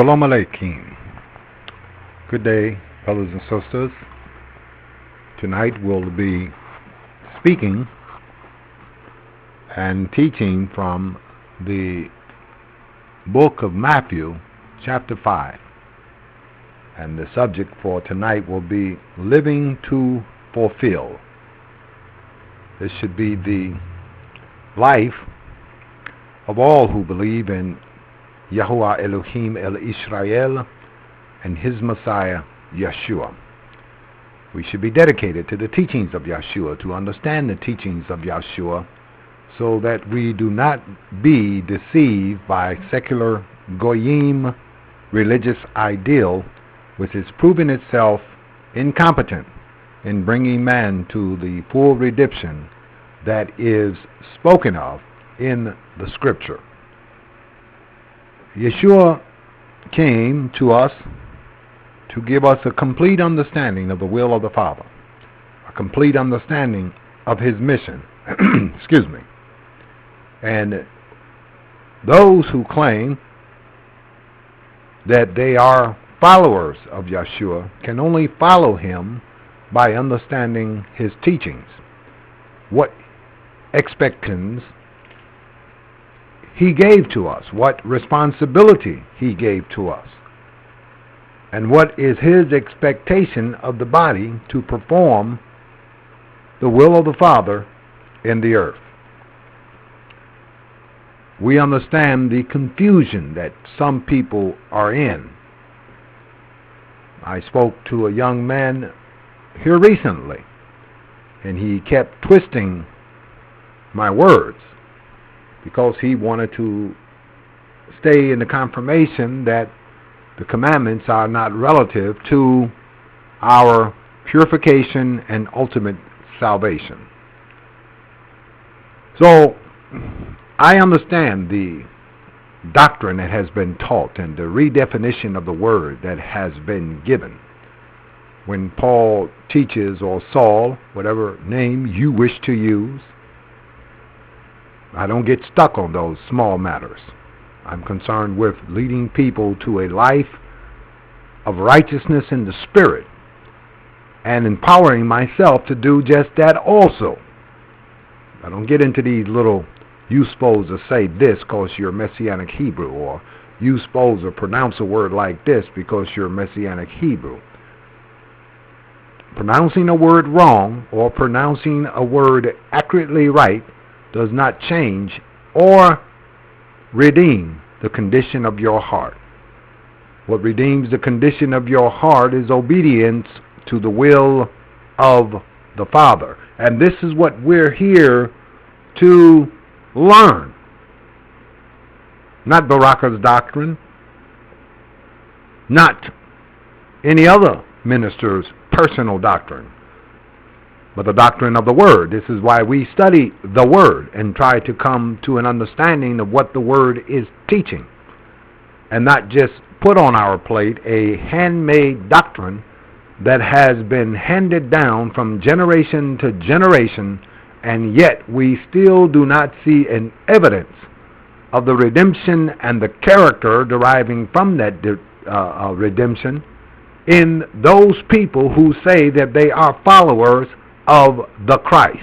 Shalom Aleichem. Good day, brothers and sisters. Tonight we'll be speaking and teaching from the book of Matthew, chapter 5. And the subject for tonight will be living to fulfill. This should be the life of all who believe in Yahuwah Elohim El Israel and his Messiah, Yeshua. We should be dedicated to the teachings of Yeshua, to understand the teachings of Yeshua, so that we do not be deceived by secular Goyim religious ideal, which has proven itself incompetent in bringing man to the full redemption that is spoken of in the Scripture. Yeshua came to us to give us a complete understanding of the will of the Father, a complete understanding of his mission. Excuse me. And those who claim that they are followers of Yeshua can only follow him by understanding his teachings, what expectations he gave to us, what responsibility he gave to us, and what is his expectation of the body to perform the will of the Father in the earth. We understand the confusion that some people are in. I spoke to a young man here recently, and he kept twisting my words, because he wanted to stay in the confirmation that the commandments are not relative to our purification and ultimate salvation. So, I understand the doctrine that has been taught and the redefinition of the word that has been given. When Paul teaches, or Saul, whatever name you wish to use, I don't get stuck on those small matters. I'm concerned with leading people to a life of righteousness in the Spirit and empowering myself to do just that also. I don't get into these little, you supposed to say this because you're Messianic Hebrew, or you supposed to pronounce a word like this because you're Messianic Hebrew. Pronouncing a word wrong or pronouncing a word accurately right does not change or redeem the condition of your heart. What redeems the condition of your heart is obedience to the will of the Father. And this is what we're here to learn. Not Baraka's doctrine, not any other minister's personal doctrine, but the doctrine of the Word. This is why we study the Word and try to come to an understanding of what the Word is teaching, and not just put on our plate a handmade doctrine that has been handed down from generation to generation, and yet we still do not see an evidence of the redemption and the character deriving from that redemption in those people who say that they are followers of the Christ.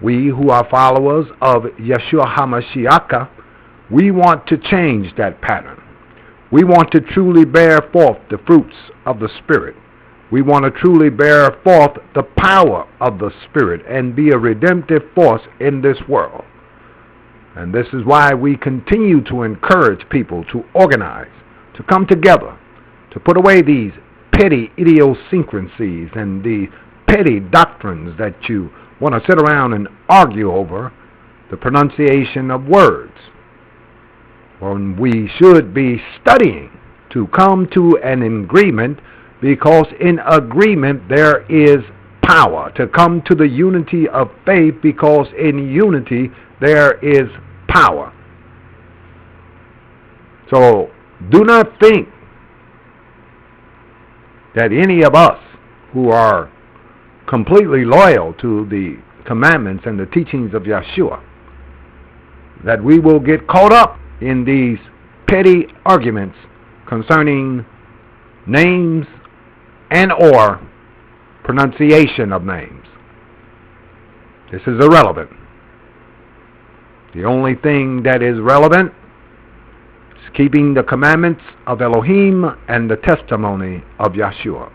We who are followers of Yeshua HaMashiach, we want to change that pattern. We want to truly bear forth the fruits of the Spirit. We want to truly bear forth the power of the Spirit and be a redemptive force in this world. And this is why we continue to encourage people to organize, to come together, to put away these petty idiosyncrasies and the petty doctrines that you want to sit around and argue over the pronunciation of words, when we should be studying to come to an agreement, because in agreement there is power, to come to the unity of faith, because in unity there is power. So do not think that any of us who are completely loyal to the commandments and the teachings of Yeshua, that we will get caught up in these petty arguments concerning names and or pronunciation of names. This is irrelevant. The only thing that is relevant is keeping the commandments of Elohim and the testimony of Yeshua.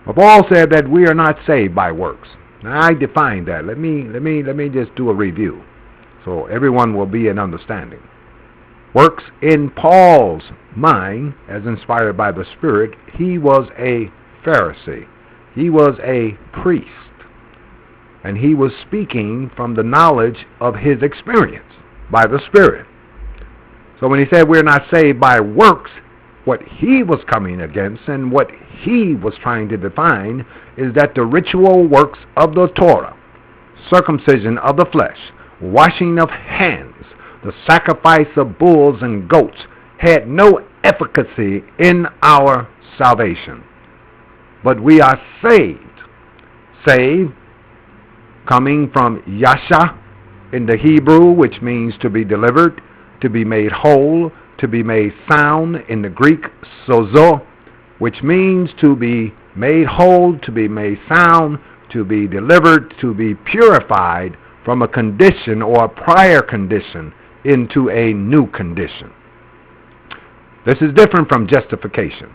But Paul said that we are not saved by works. Now I define that. Let me just do a review so everyone will be in understanding. Works in Paul's mind, as inspired by the Spirit, he was a Pharisee. He was a priest. And he was speaking from the knowledge of his experience by the Spirit. So when he said we're not saved by works, what he was coming against and what he was trying to define is that the ritual works of the Torah, circumcision of the flesh, washing of hands, the sacrifice of bulls and goats, had no efficacy in our salvation. But we are saved. Saved, coming from Yasha in the Hebrew, which means to be delivered, to be made whole, to be made sound in the Greek, sozo, which means to be made whole, to be made sound, to be delivered, to be purified from a condition or a prior condition into a new condition. This is different from justification.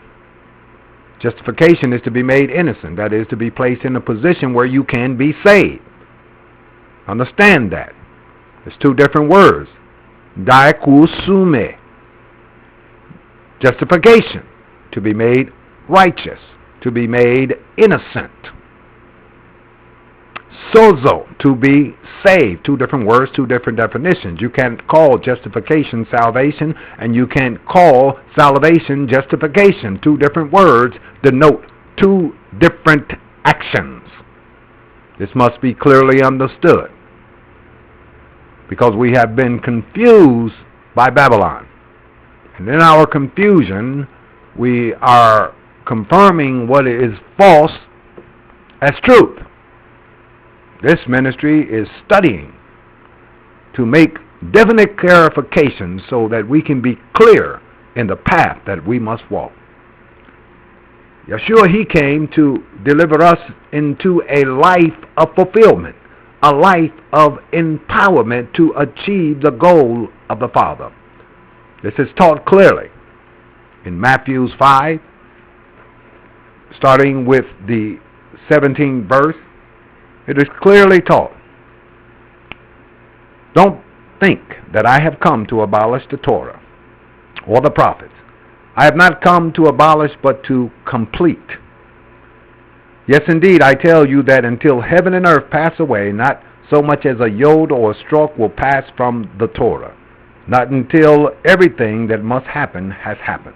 Justification is to be made innocent, that is, to be placed in a position where you can be saved. Understand that. It's two different words. Daikusume. Justification, to be made righteous, to be made innocent. Sozo, to be saved. Two different words, two different definitions. You can't call justification salvation, and you can't call salvation justification. Two different words denote two different actions. This must be clearly understood, because we have been confused by Babylon. And in our confusion, we are confirming what is false as truth. This ministry is studying to make definite clarifications so that we can be clear in the path that we must walk. Yeshua, he came to deliver us into a life of fulfillment, a life of empowerment to achieve the goal of the Father. This is taught clearly in Matthew 5, starting with the 17th verse. It is clearly taught. Don't think that I have come to abolish the Torah or the prophets. I have not come to abolish, but to complete. Yes, indeed, I tell you that until heaven and earth pass away, not so much as a yod or a stroke will pass from the Torah, not until everything that must happen has happened.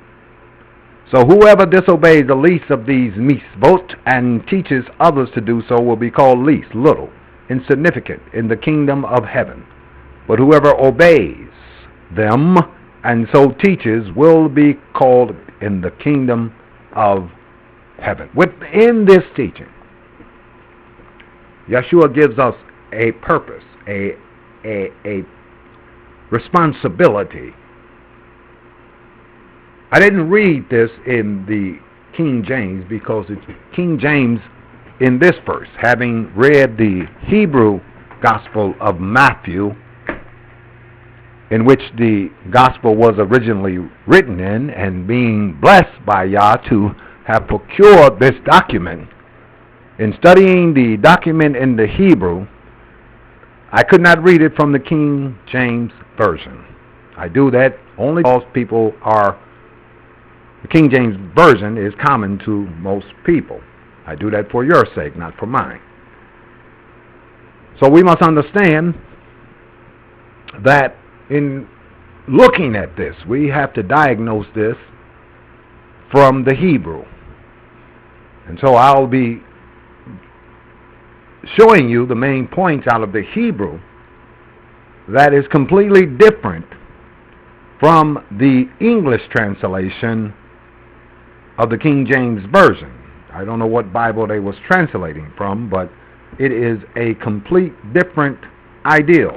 So whoever disobeys the least of these mitzvot and teaches others to do so will be called least, little, insignificant in the kingdom of heaven. But whoever obeys them and so teaches will be called in the kingdom of heaven. Within this teaching, Yeshua gives us a purpose, a responsibility. I didn't read this in the King James because it's King James in this verse, having read the Hebrew Gospel of Matthew, in which the Gospel was originally written in, and being blessed by Yah to have procured this document. In studying the document in the Hebrew, I could not read it from the King James Version. I do that only because the King James Version is common to most people. I do that for your sake, not for mine. So we must understand that in looking at this, we have to diagnose this from the Hebrew. And so I'll be showing you the main points out of the Hebrew that is completely different from the English translation of the King James Version. I don't know what Bible they was translating from, but it is a complete different ideal.